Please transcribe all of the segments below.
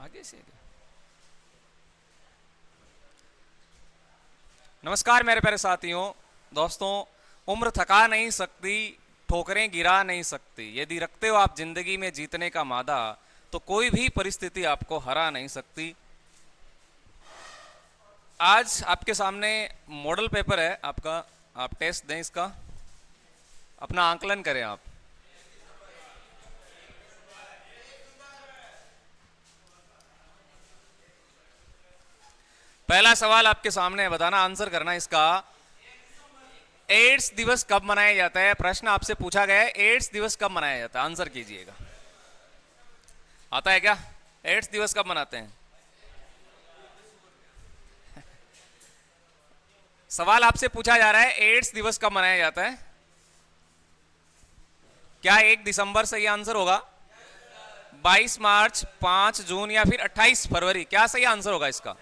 आगे से आगे। नमस्कार मेरे प्यारे साथियों, दोस्तों। उम्र थका नहीं सकती, ठोकरें गिरा नहीं सकती। यदि रखते हो आप जिंदगी में जीतने का मादा, तो कोई भी परिस्थिति आपको हरा नहीं सकती। आज आपके सामने मॉडल पेपर है आपका, आप टेस्ट दें इसका, अपना आंकलन करें आप। पहला सवाल आपके सामने है, बताना, आंसर करना इसका। एड्स दिवस कब मनाया जाता है? प्रश्न आपसे पूछा गया है, एड्स दिवस कब मनाया जाता है, आंसर कीजिएगा। आता है क्या? एड्स दिवस कब मनाते हैं? सवाल आपसे पूछा जा रहा है, एड्स दिवस कब मनाया जाता है? क्या 1 दिसंबर सही आंसर होगा? 22 मार्च, 5 जून या फिर 28 फरवरी? क्या सही आंसर होगा इसका?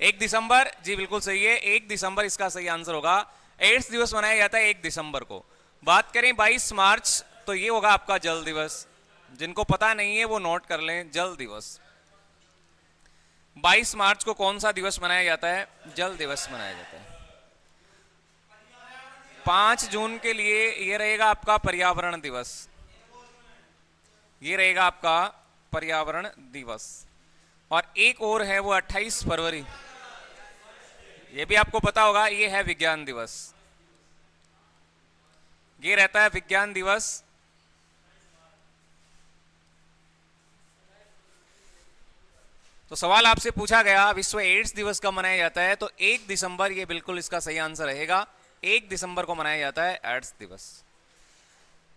1 दिसंबर, जी बिल्कुल सही है, 1 दिसंबर इसका सही आंसर होगा। एड्स दिवस मनाया जाता है 1 दिसंबर को। बात करें 22 मार्च, तो ये होगा आपका जल दिवस। जिनको पता नहीं है वो नोट कर लें, जल दिवस। 22 मार्च को कौन सा दिवस मनाया जाता है? जल दिवस मनाया जाता है। 5 जून के लिए ये रहेगा आपका पर्यावरण दिवस। ये रहेगा आपका पर्यावरण दिवस। और एक और है वो 28 फरवरी, ये भी आपको पता होगा, ये है विज्ञान दिवस। ये रहता है विज्ञान दिवस। तो सवाल आपसे पूछा गया विश्व एड्स दिवस कब मनाया जाता है, तो 1 दिसंबर, ये बिल्कुल इसका सही आंसर रहेगा। 1 दिसंबर को मनाया जाता है एड्स दिवस।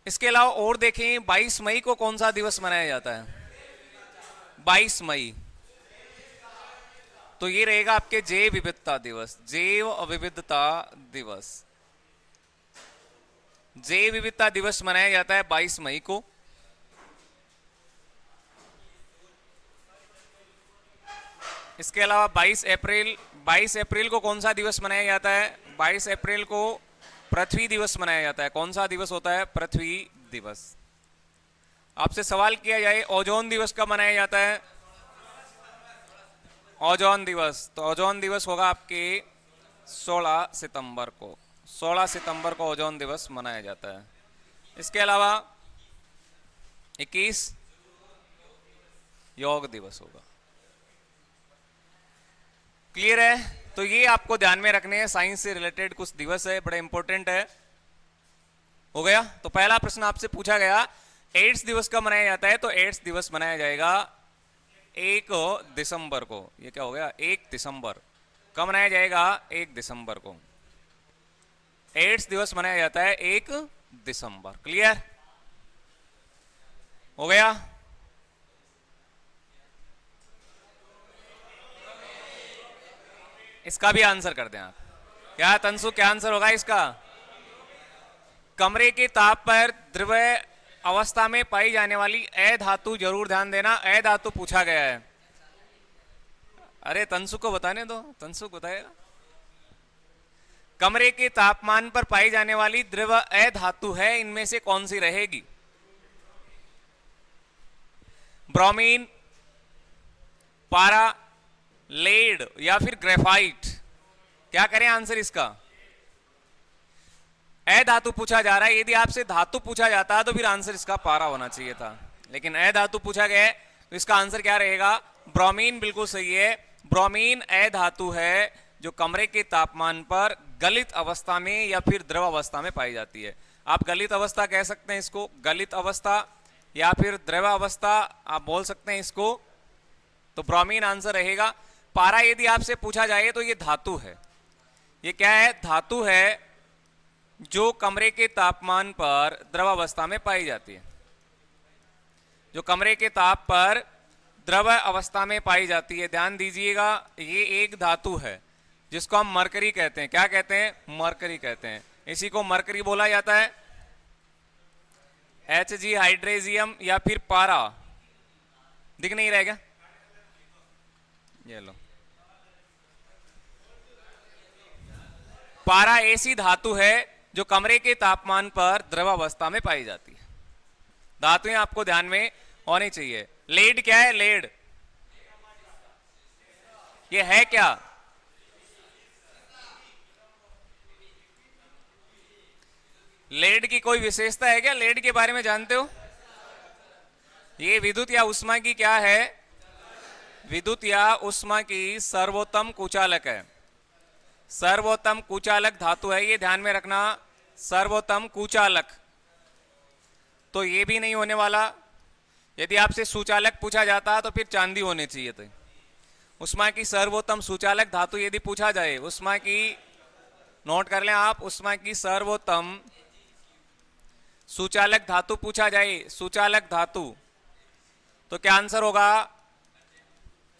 इसके अलावा और देखें, 22 मई को कौन सा दिवस मनाया जाता है? 22 मई, तो ये रहेगा आपके जैव विविधता दिवस। जैव विविधता दिवस, जैव विविधता दिवस मनाया जाता है 22 मई को। इसके अलावा 22 अप्रैल, 22 अप्रैल को कौन सा दिवस मनाया जाता है? 22 अप्रैल को पृथ्वी दिवस मनाया जाता है। कौन सा दिवस होता है? पृथ्वी दिवस। आपसे सवाल किया जाए, ओजोन दिवस कब मनाया जाता है? ओजोन दिवस, तो ओजोन दिवस होगा आपके 16 सितंबर को। 16 सितंबर को ओजोन दिवस मनाया जाता है। इसके अलावा 21 योग दिवस होगा। क्लियर है? तो ये आपको ध्यान में रखने हैं, साइंस से रिलेटेड कुछ दिवस है, बड़े इंपॉर्टेंट है। हो गया? तो पहला प्रश्न आपसे पूछा गया, एड्स दिवस कब मनाया जाता है, तो एड्स दिवस मनाया जाएगा 1 दिसंबर को। ये क्या हो गया? 1 दिसंबर। कब मनाया जाएगा? 1 दिसंबर को। एड्स दिवस मनाया जाता है 1 दिसंबर। क्लियर हो गया? इसका भी आंसर कर दें आप। क्या तंसु, क्या आंसर होगा इसका? कमरे के ताप पर द्रव अवस्था में पाई जाने वाली अ धातु, जरूर ध्यान देना, अ धातु पूछा गया है। अरे तंसु को बताने दो, तंसु बताएगा। कमरे के तापमान पर पाई जाने वाली द्रव अ धातु है, इनमें से कौन सी रहेगी? ब्रोमीन, पारा, लेड या फिर ग्रेफाइट? क्या करें आंसर इसका? अ धातु पूछा जा रहा है। यदि आपसे धातु पूछा जाता है तो फिर आंसर इसका पारा होना चाहिए था, लेकिन अ धातु पूछा गया है, तो इसका आंसर क्या रहेगा? ब्रोमीन बिल्कुल सही है। ब्रोमीन अ धातु है जो कमरे के तापमान पर गलित अवस्था में या फिर द्रव अवस्था में पाई जाती है। आप गलित अवस्था कह सकते हैं इसको, गलित अवस्था, या फिर द्रव अवस्था आप बोल सकते हैं इसको। तो ब्रोमीन आंसर रहेगा। पारा यदि आपसे पूछा जाए तो ये धातु है। ये क्या है? धातु है जो कमरे के तापमान पर द्रव अवस्था में पाई जाती है। जो कमरे के ताप पर द्रव अवस्था में पाई जाती है। ध्यान दीजिएगा, ये एक धातु है जिसको हम मरकरी कहते हैं। क्या कहते हैं? मरकरी कहते हैं। इसी को मरकरी बोला जाता है। Hg, हाइड्रेजियम या फिर पारा, दिख नहीं रहेगा? ये लो, पारा ऐसी धातु है जो कमरे के तापमान पर द्रव अवस्था में पाई जाती है। धातुएं आपको ध्यान में होनी चाहिए। लेड क्या है? लेड ये है क्या? लेड की कोई विशेषता है क्या? लेड के बारे में जानते हो? ये विद्युत या उष्मा की क्या है? विद्युत या उष्मा की सर्वोत्तम कुचालक है। सर्वोत्तम कुचालक धातु है, ये ध्यान में रखना, सर्वोत्तम कुचालक। तो ये भी नहीं होने वाला। यदि आपसे सुचालक पूछा जाता तो फिर चांदी होनी चाहिए थी। उष्मा की सर्वोत्तम सुचालक धातु यदि पूछा जाए, उष्मा की, नोट कर लें आप, उष्मा की सर्वोत्तम सुचालक धातु पूछा जाए, सुचालक धातु, तो क्या आंसर होगा?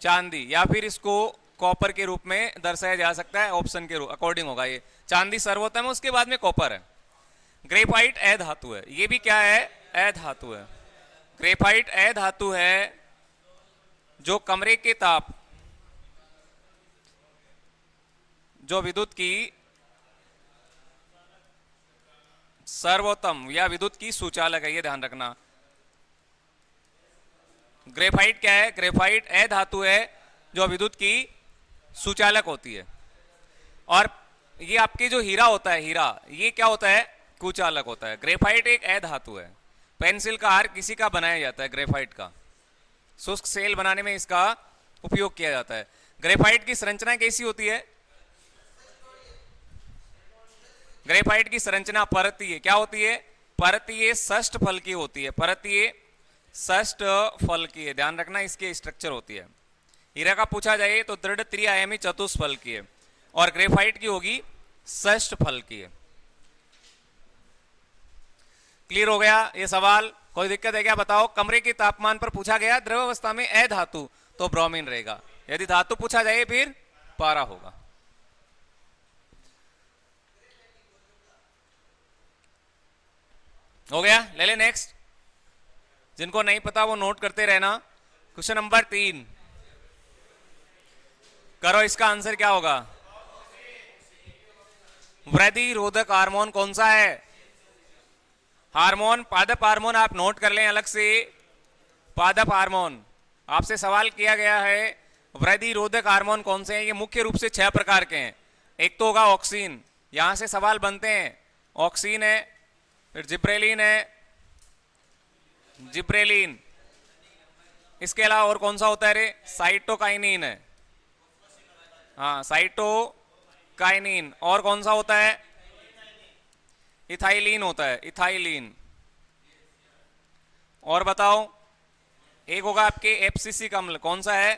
चांदी, या फिर इसको कॉपर के रूप में दर्शाया जा सकता है, ऑप्शन के अकॉर्डिंग होगा ये। चांदी सर्वोत्तम है, उसके बाद में कॉपर है। ग्रेफाइट अ धातु है, ये भी क्या है? अ धातु है। ग्रेफाइट अ धातु है जो कमरे के ताप, जो विद्युत की सर्वोत्तम या विद्युत की सुचालक है, ये ध्यान रखना। ग्रेफाइट क्या है? ग्रेफाइट अ धातु है जो विद्युत की सुचालक होती है। और ये आपके जो हीरा होता है, हीरा, ये क्या होता है? कुचालक होता है। ग्रेफाइट एक अ धातु है। पेंसिल का हार किसी का बनाया जाता है ग्रेफाइट का, शुष्क सेल बनाने में इसका उपयोग किया जाता है। ग्रेफाइट की संरचना कैसी होती है? ग्रेफाइट की संरचना परतीय क्या होती है? परतीय षष्ठ फल की होती है। परतीय षष्ठ फल की है, ध्यान रखना, इसके स्ट्रक्चर होती है। हीरा का पूछा जाए तो दृढ़ त्रिआयामी चतुष्फल की है, और ग्रेफाइट की होगी षष्ठ फल की है। क्लियर हो गया ये सवाल? कोई दिक्कत है क्या? बताओ। कमरे के तापमान पर पूछा गया, द्रव अवस्था में अ धातु, तो ब्रोमीन रहेगा। यदि धातु पूछा जाए फिर पारा होगा। हो गया? ले ले नेक्स्ट। जिनको नहीं पता वो नोट करते रहना। क्वेश्चन नंबर 3 करो, इसका आंसर क्या होगा? वृद्धि रोधक हार्मोन कौन सा है? हार्मोन, पादप हार्मोन आप नोट कर लें अलग से। पादप हार्मोन आपसे सवाल किया गया है, वृद्धि रोधक हार्मोन कौन से हैं? ये मुख्य रूप से 6 प्रकार के हैं। एक तो होगा ऑक्सीन, यहां से सवाल बनते हैं। ऑक्सीन है, फिर जिब्रेलिन है, जिब्रेलिन। इसके अलावा और कौन सा होता है रे? साइटोकाइनिन है, हाँ साइटोकाइनिन। और कौन सा होता है? इथाइलिन होता है, इथाइलिन। और बताओ। एक होगा आपके एब्सिसिक अम्ल, कौन सा है?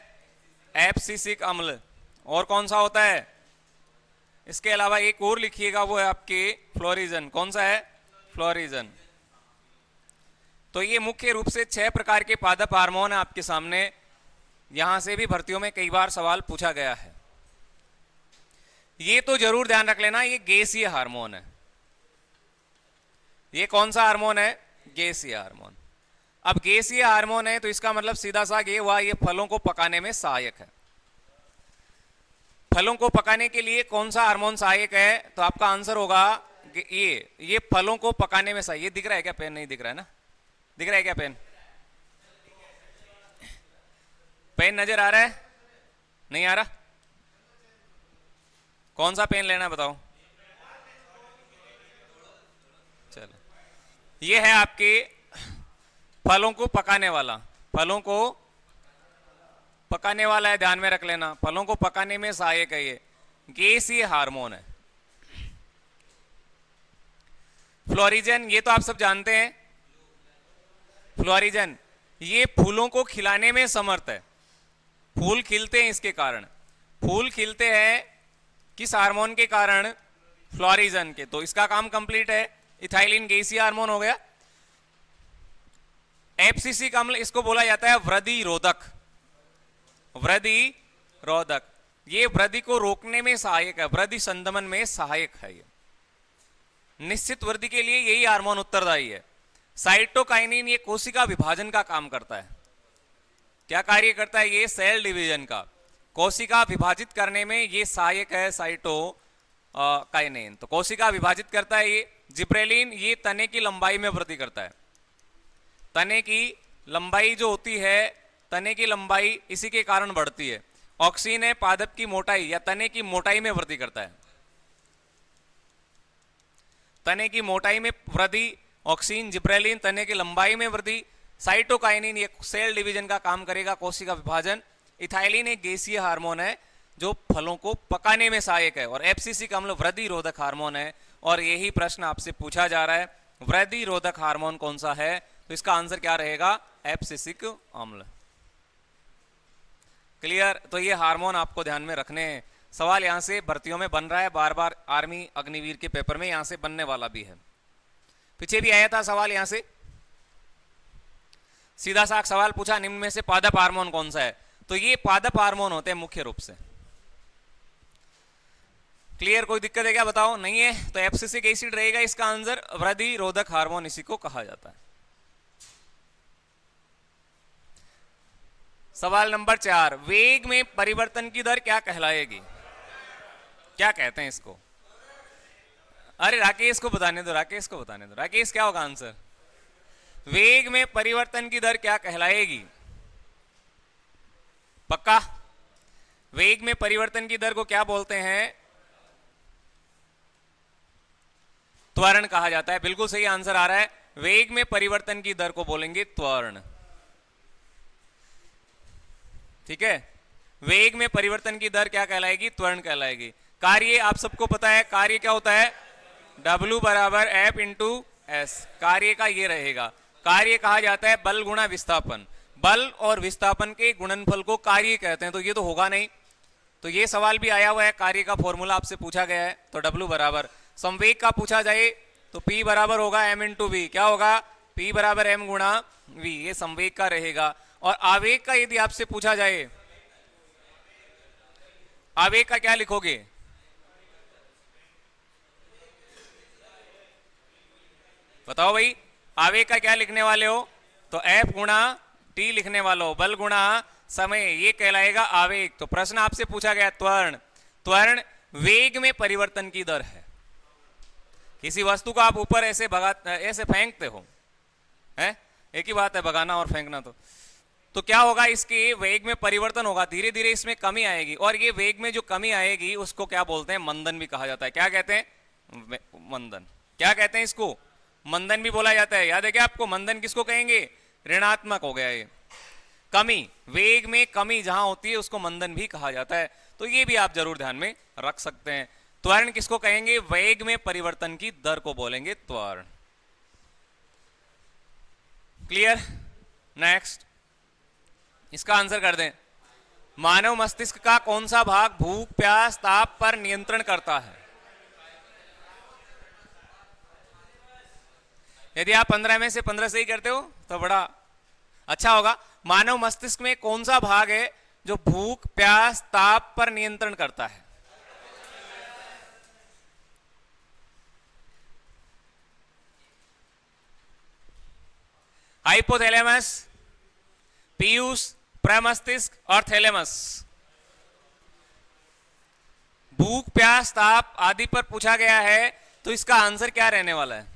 एब्सिसिक अम्ल। और कौन सा होता है? इसके अलावा एक और लिखिएगा, वो है आपके फ्लोरिजन। कौन सा है? फ्लोरिजन। तो ये मुख्य रूप से 6 प्रकार के पादप हार्मोन है आपके सामने। यहां से भी भर्तियों में कई बार सवाल पूछा गया है। ये तो जरूर ध्यान रख लेना, ये गैसीय हार्मोन है। ये कौन सा हार्मोन है? गैसीय हार्मोन। अब गैसीय हार्मोन है तो इसका मतलब सीधा सा ये हुआ, ये फलों को पकाने में सहायक है। फलों को पकाने के लिए कौन सा हार्मोन सहायक है? तो आपका आंसर होगा ये फलों को पकाने में सहायक। ये दिख रहा है क्या? पेन नहीं दिख रहा है ना? दिख रहा है क्या पेन? पेन नजर आ रहा है? नहीं आ रहा? कौन सा पेन लेना बताओ? चलो, ये है आपके फलों को पकाने वाला। फलों को पकाने वाला है, ध्यान में रख लेना। फलों को पकाने में सहायक है, ये गैसीय हार्मोन है। फ्लोरिजन, ये तो आप सब जानते हैं। फ्लोरिजन ये फूलों को खिलाने में समर्थ है। फूल खिलते हैं इसके कारण। फूल खिलते हैं किस हार्मोन के कारण? फ्लोरिजन के। तो इसका काम कंप्लीट है। इथाइलिन गैसीय हार्मोन हो गया। एब्सिसिक अम्ल, इसको बोला जाता है वृद्धि रोधक। वृद्धि रोधक, ये वृद्धि को रोकने में सहायक है, वृद्धि संदमन में सहायक है। ये निश्चित वृद्धि के लिए यही हार्मोन उत्तरदायी है। साइटोकाइनिन ये कोशिका विभाजन का काम करता है। क्या कार्य करता है? ये सेल डिवीजन का, कोशिका विभाजित करने में ये सहायक है साइटोकाइनिन। तो कोशिका विभाजित करता है ये। जिब्रेलिन ये तने की लंबाई में वृद्धि करता है। तने की लंबाई जो होती है, तने की लंबाई इसी के कारण बढ़ती है। ऑक्सीन है पादप की मोटाई या तने की मोटाई में वृद्धि करता है, तने की मोटाई में वृद्धि। ऑक्सीन, जिब्रेलिन तने की लंबाई में वृद्धि। साइटोकाइनिन ये सेल डिवीजन का काम करेगा, कोशिका विभाजन। इथाइलिन एक गैसीय हार्मोन है जो फलों को पकाने में सहायक है। और एब्सिसिक अम्ल वृद्धि रोधक हार्मोन है। और यही प्रश्न आपसे पूछा जा रहा है, वृद्धि रोधक हार्मोन कौन सा है? तो इसका आंसर क्या रहेगा? एब्सिसिक अम्ल। क्लियर? तो ये हार्मोन आपको ध्यान में रखने हैं। सवाल यहां से भर्तियों में बन रहा है, बार बार आर्मी अग्निवीर के पेपर में यहां से बनने वाला भी है। पीछे भी आया था सवाल यहां से, सीधा सा सवाल पूछा, निम्न में से पादप हार्मोन कौन सा है? तो ये पादप हार्मोन होते हैं मुख्य रूप से। क्लियर? कोई दिक्कत है क्या? बताओ। नहीं है तो एब्सिसिक एसिड रहेगा इसका आंसर। वृद्धि रोधक हार्मोन इसी को कहा जाता है। सवाल नंबर 4, वेग में परिवर्तन की दर क्या कहलाएगी? क्या कहते हैं इसको? अरे राकेश को बताने दो, राकेश को बताने दो। राकेश क्या होगा आंसर? वेग में परिवर्तन की दर क्या कहलाएगी? पक्का? वेग में परिवर्तन की दर को क्या बोलते हैं? त्वरण कहा जाता है। बिल्कुल सही आंसर आ रहा है। वेग में परिवर्तन की दर को बोलेंगे त्वरण। ठीक है, वेग में परिवर्तन की दर क्या कहलाएगी? त्वरण कहलाएगी। कार्य आप सबको पता है, कार्य क्या होता है? W बराबर F इंटू S। कार्य का ये रहेगा। कार्य कहा जाता है बल गुणा विस्थापन। बल और विस्थापन के गुणनफल को कार्य कहते हैं, तो ये तो होगा नहीं। तो ये सवाल भी आया हुआ है, कार्य का फॉर्मूला आपसे पूछा गया है। तो W बराबर, संवेग का पूछा जाए तो P बराबर होगा M इंटू V। क्या होगा? P बराबर M गुणा V, ये संवेग का रहेगा। और आवेग का यदि आपसे पूछा जाए, आवेग का क्या लिखोगे? बताओ भाई, आवेग का क्या लिखने वाले हो? तो F गुणा T लिखने वाले हो। बल गुणा समय, ये कहलाएगा आवेग। तो प्रश्न आपसे पूछा गया त्वरण। त्वरण वेग में परिवर्तन की दर है। किसी वस्तु को आप ऊपर ऐसे ऐसे फेंकते हो, है? एक ही बात है भगाना और फेंकना। तो क्या होगा? इसके वेग में परिवर्तन होगा, धीरे धीरे इसमें कमी आएगी। और ये वेग में जो कमी आएगी उसको क्या बोलते हैं? मंदन भी कहा जाता है। क्या कहते हैं? मंदन। क्या कहते हैं इसको? मंदन भी बोला जाता है। याद है क्या आपको? मंदन किसको कहेंगे? ऋणात्मक हो गया ये। कमी, वेग में कमी जहां होती है उसको मंदन भी कहा जाता है। तो ये भी आप जरूर ध्यान में रख सकते हैं। त्वरण किसको कहेंगे? वेग में परिवर्तन की दर को बोलेंगे त्वरण। क्लियर? नेक्स्ट, इसका आंसर कर दें। मानव मस्तिष्क का कौन सा भाग भूख, प्यास, ताप पर नियंत्रण करता है? यदि आप 15 में से 15 सही करते हो तो बड़ा अच्छा होगा। मानव मस्तिष्क में कौन सा भाग है जो भूख, प्यास, ताप पर नियंत्रण करता है? हाइपोथैलेमस, पीयूष, प्रमस्तिष्क और थैलेमस। भूख, प्यास, ताप आदि पर पूछा गया है, तो इसका आंसर क्या रहने वाला है?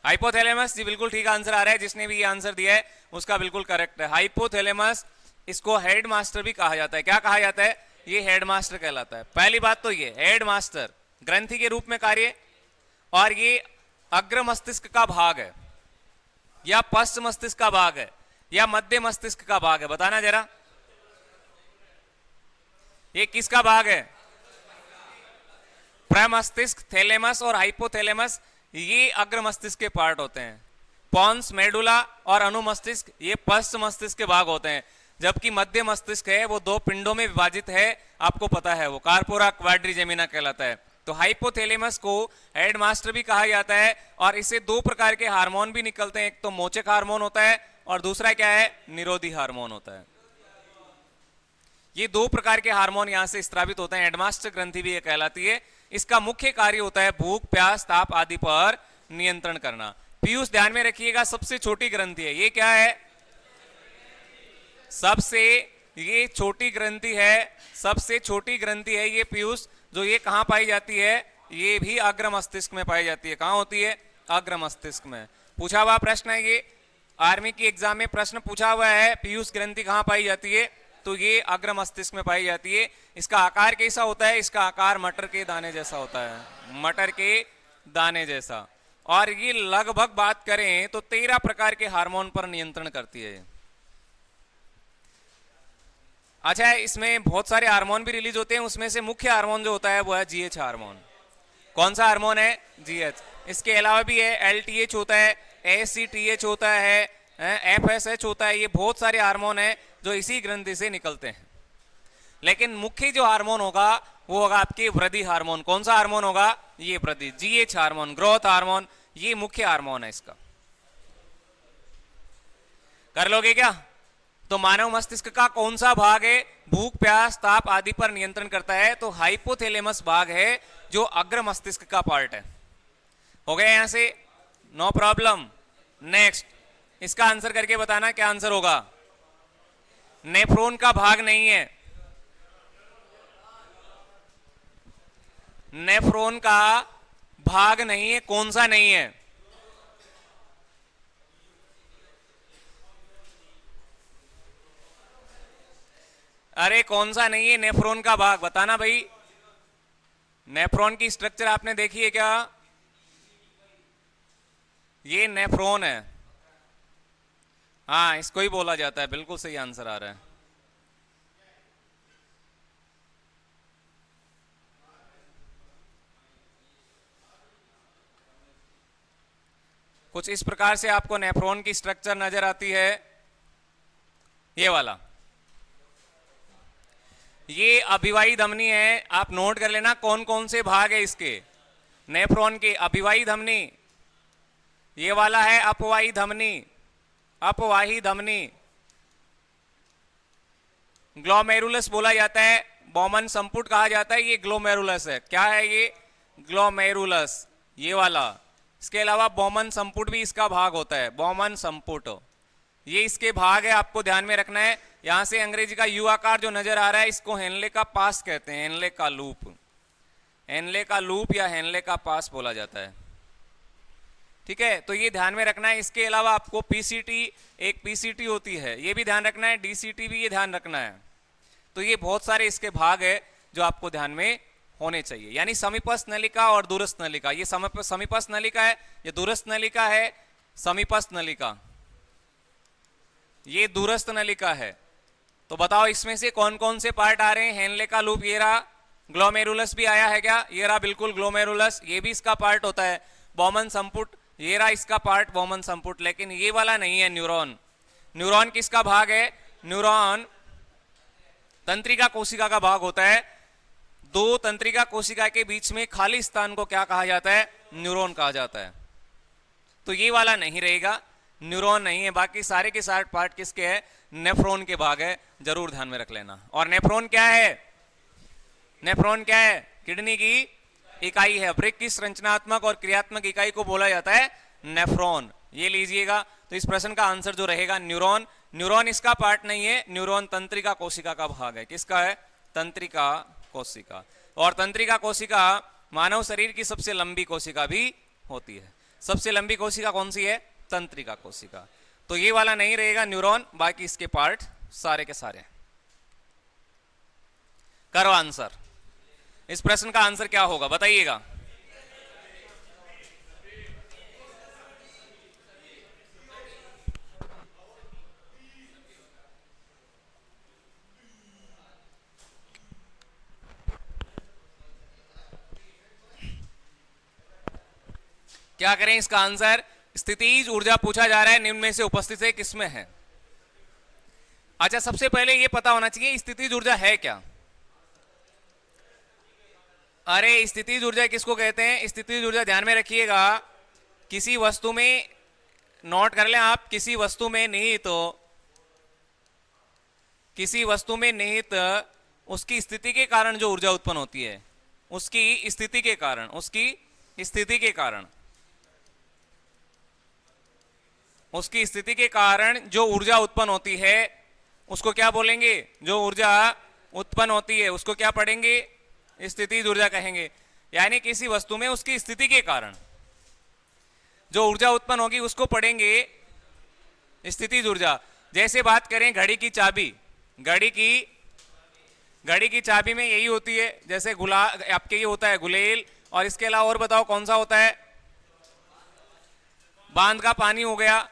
हाइपोथैलेमस। जी बिल्कुल ठीक आंसर आ रहा है। जिसने भी ये आंसर दिया है उसका बिल्कुल करेक्ट है। हाइपोथैलेमस, इसको हेडमास्टर भी कहा जाता है। क्या कहा जाता है? ये हेडमास्टर कहलाता है। पहली बात तो ये हेडमास्टर ग्रंथि के रूप में कार्य, और ये अग्र मस्तिष्क का भाग है या पश्च मस्तिष्क का भाग है या मध्य मस्तिष्क का भाग है? बताना जरा, ये किसका भाग है? प्रमस्तिष्क, थैलेमस और हाइपोथैलेमस ये अग्र मस्तिष्क के पार्ट होते हैं। पॉन्स, मेडुला और अनुमस्तिष्क ये पश्च मस्तिष्क के भाग होते हैं। जबकि मध्य मस्तिष्क है वो दो पिंडों में विभाजित है, आपको पता है, वो कार्पोरा क्वाड्रिजेमिना कहलाता है। तो हाइपोथैलेमस को हेडमास्टर भी कहा जाता है। और इससे दो प्रकार के हार्मोन भी निकलते हैं, एक तो मोचक हार्मोन होता है और दूसरा क्या है? निरोधी हार्मोन होता है। ये दो प्रकार के हार्मोन यहां से स्त्रावित होते हैं। हेडमास्टर ग्रंथि भी ये कहलाती है। इसका मुख्य कार्य होता है भूख, प्यास, ताप आदि पर नियंत्रण करना। पीयूष ध्यान में रखिएगा, सबसे छोटी ग्रंथि है। ये क्या है? सबसे ये छोटी ग्रंथि है, सबसे छोटी ग्रंथि है ये पीयूष। जो ये कहां पाई जाती है? ये भी अग्र मस्तिष्क में पाई जाती है। कहां होती है? अग्र मस्तिष्क में। पूछा हुआ प्रश्न है ये। आर्मी की एग्जाम में प्रश्न पूछा हुआ है पीयूष ग्रंथि कहाँ पाई जाती है, तो ये अग्र मस्तिष्क में पाई जाती है। इसका आकार कैसा होता है, इसका आकार मटर के दाने जैसा होता है, मटर के दाने जैसा। और ये लगभग बात करें तो 13 प्रकार के हार्मोन पर नियंत्रण करती है। अच्छा, इसमें बहुत सारे हार्मोन भी रिलीज होते हैं, उसमें से मुख्य हार्मोन जो होता है वो है जीएच हार्मोन। कौन सा हार्मोन है, जीएच। इसके अलावा भी है एलटीएच होता है, एसीटीएच होता है, एफएसएच होता है। ये बहुत सारे हार्मोन है जो इसी ग्रंथि से निकलते हैं। लेकिन मुख्य जो हार्मोन होगा वो होगा आपके वृद्धि हार्मोन। कौन सा हार्मोन होगा, ये वृद्धि, जीएच हार्मोन, ग्रोथ हार्मोन, ये मुख्य हार्मोन है इसका। कर लोगे क्या? तो मानव मस्तिष्क का कौन सा भाग है भूख, प्यास, ताप आदि पर नियंत्रण करता है, तो हाइपोथैलेमस भाग है जो अग्र मस्तिष्क का पार्ट है। हो गया यहां से, नो प्रॉब्लम। नेक्स्ट, इसका आंसर करके बताना क्या आंसर होगा। नेफ्रॉन का भाग नहीं है, नेफ्रॉन का भाग नहीं है। कौन सा नहीं है, अरे कौन सा नहीं है नेफ्रॉन का भाग, बताना भाई। नेफ्रॉन की स्ट्रक्चर आपने देखी है क्या? ये नेफ्रॉन है, हाँ इसको ही बोला जाता है। बिल्कुल सही आंसर आ रहा है। कुछ इस प्रकार से आपको नेफ्रॉन की स्ट्रक्चर नजर आती है, ये वाला। ये अभिवाही धमनी है, आप नोट कर लेना कौन कौन से भाग है इसके नेफ्रॉन के। अभिवाही धमनी, ये वाला है अपवाही धमनी, अपवाही धमनी, ग्लोमेरुलस बोला जाता है, बॉमन संपुट कहा जाता है, ये ग्लोमेरुलस है। क्या है ये, ग्लोमेरुलस, ये वाला। इसके अलावा बॉमन संपुट भी इसका भाग होता है, बॉमन संपुट, ये इसके भाग है, आपको ध्यान में रखना है। यहां से अंग्रेजी का यू आकार जो नजर आ रहा है इसको हेनले का पास कहते हैं, हेनले का लूप, हेनले का लूप या हेनले का पास बोला जाता है। ठीक है, तो ये ध्यान में रखना है। इसके अलावा आपको पीसीटी, एक पीसीटी होती है, ये भी ध्यान रखना है, डीसीटी भी ये ध्यान रखना है। तो ये बहुत सारे इसके भाग है जो आपको ध्यान में होने चाहिए। यानी समीपस्थ नलिका और दूरस्थ नलिका, ये समीपस्थ नलिका है, ये दूरस्थ नलिका है, समीपस्थ नलिका, ये दूरस्थ नलिका है। तो बताओ इसमें से कौन कौन से पार्ट आ रहे हैं। हेनले का लूप ये रहा, ग्लोमेरुलस भी आया है क्या, ये रहा बिल्कुल ग्लोमेरुलस, ये भी इसका पार्ट होता है। बॉमन संपुट, ये रहा इसका पार्ट बॉमन संपुट, लेकिन ये वाला नहीं है न्यूरॉन। न्यूरॉन किसका भाग है, न्यूरॉन तंत्रिका कोशिका का भाग होता है। दो तंत्रिका कोशिका के बीच में खाली स्थान को क्या कहा जाता है, न्यूरॉन कहा जाता है। तो ये वाला नहीं रहेगा, न्यूरॉन नहीं है। बाकी सारे के सारे पार्ट किसके है, नेफ्रॉन के भाग है, जरूर ध्यान में रख लेना। और नेफ्रॉन क्या है, नेफ्रॉन क्या है, किडनी की इकाई है। वृक्क की संरचनात्मक और क्रियात्मक इकाई को बोला जाता है नेफ्रॉन, ये लीजिएगा। तो इस प्रश्न का आंसर जो रहेगा न्यूरॉन। न्यूरॉन इसका पार्ट नहीं है, न्यूरॉन तंत्रिका कोशिका का भाग है। किसका है, तंत्रिका कोशिका। और तंत्रिका कोशिका मानव शरीर की सबसे लंबी कोशिका भी होती है। सबसे लंबी कोशिका कौन सी है, तंत्रिका कोशिका। तो ये वाला नहीं रहेगा न्यूरॉन, बाकी इसके पार्ट सारे के सारे। करो आंसर, इस प्रश्न का आंसर क्या होगा बताइएगा। क्या करें इसका आंसर, स्थितिज ऊर्जा पूछा जा रहा है, निम्न में से उपस्थित है किसमें है। अच्छा, सबसे पहले ये पता होना चाहिए स्थितिज ऊर्जा है क्या। अरे स्थितिज ऊर्जा किसको कहते हैं, स्थितिज ऊर्जा ध्यान में रखिएगा, किसी वस्तु में, नोट कर लें आप, किसी वस्तु में निहित, किसी वस्तु में निहित उसकी स्थिति के कारण जो ऊर्जा उत्पन्न होती है, उसकी स्थिति के कारण, उसकी स्थिति के कारण, उसकी स्थिति के कारण जो ऊर्जा उत्पन्न होती है उसको क्या बोलेंगे, जो ऊर्जा उत्पन्न होती है उसको क्या पढ़ेंगे, स्थितिज ऊर्जा कहेंगे। यानी किसी वस्तु में उसकी स्थिति के कारण जो ऊर्जा उत्पन्न होगी उसको पढ़ेंगे स्थितिज ऊर्जा। जैसे बात करें घड़ी की चाबी, घड़ी की चाबी में यही होती है, जैसे आपके ये होता है गुलेल, और इसके अलावा और बताओ कौन सा होता है? बांध का पानी हो गया,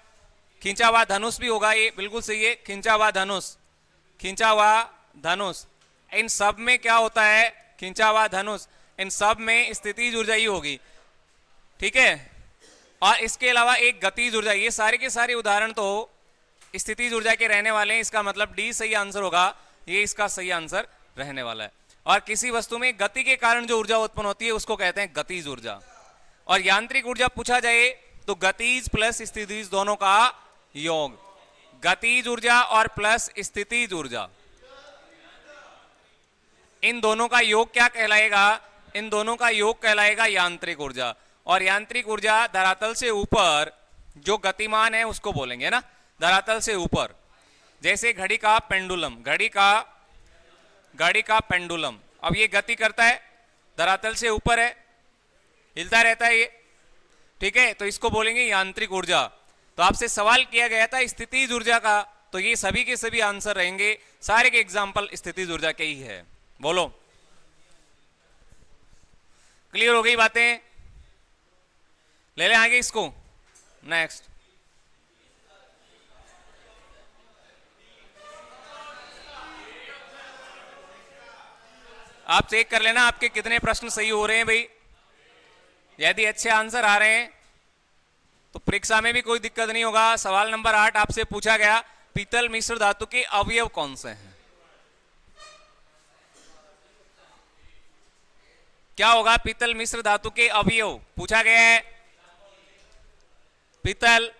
खींचा हुआ धनुष भी होगा, ये बिल्कुल सही है, खींचा हुआ धनुष। इन सब में क्या होता है? खींचा हुआ धनुष। इन सब में स्थितिज ऊर्जा ही होगी, ठीक है। और इसके अलावा एक गतिज ऊर्जा। ये सारे के सारे उदाहरण तो स्थितिज ऊर्जा के रहने वाले हैं, इसका मतलब डी सही आंसर होगा, ये इसका सही आंसर रहने वाला है। और किसी वस्तु में गति के कारण जो ऊर्जा उत्पन्न होती है उसको कहते हैं गतिज ऊर्जा। और यांत्रिक ऊर्जा पूछा जाए तो गतिज प्लस स्थितिज दोनों का योग, गतिज ऊर्जा और प्लस स्थितिज ऊर्जा, इन दोनों का योग क्या कहलाएगा? इन दोनों का योग कहलाएगा यांत्रिक ऊर्जा। और यांत्रिक ऊर्जा धरातल से ऊपर जो गतिमान है उसको बोलेंगे ना, धरातल से ऊपर। जैसे घड़ी का पेंडुलम, घड़ी का पेंडुलम, अब ये गति करता है, धरातल से ऊपर है, हिलता रहता है ये, ठीक है, तो इसको बोलेंगे यांत्रिक ऊर्जा। तो आपसे सवाल किया गया था स्थितिज ऊर्जा का, तो ये सभी के सभी आंसर रहेंगे, सारे के एग्जाम्पल स्थितिज ऊर्जा के ही है। बोलो, क्लियर हो गई बातें? ले लें आगे इसको, नेक्स्ट। आप चेक कर लेना आपके कितने प्रश्न सही हो रहे हैं भाई। यदि अच्छे आंसर आ रहे हैं तो परीक्षा में भी कोई दिक्कत नहीं होगा। सवाल नंबर 8 आपसे पूछा गया, पीतल मिश्र धातु के अवयव कौन से हैं? क्या होगा पीतल मिश्र धातु के अवयव? पूछा गया है। पीतल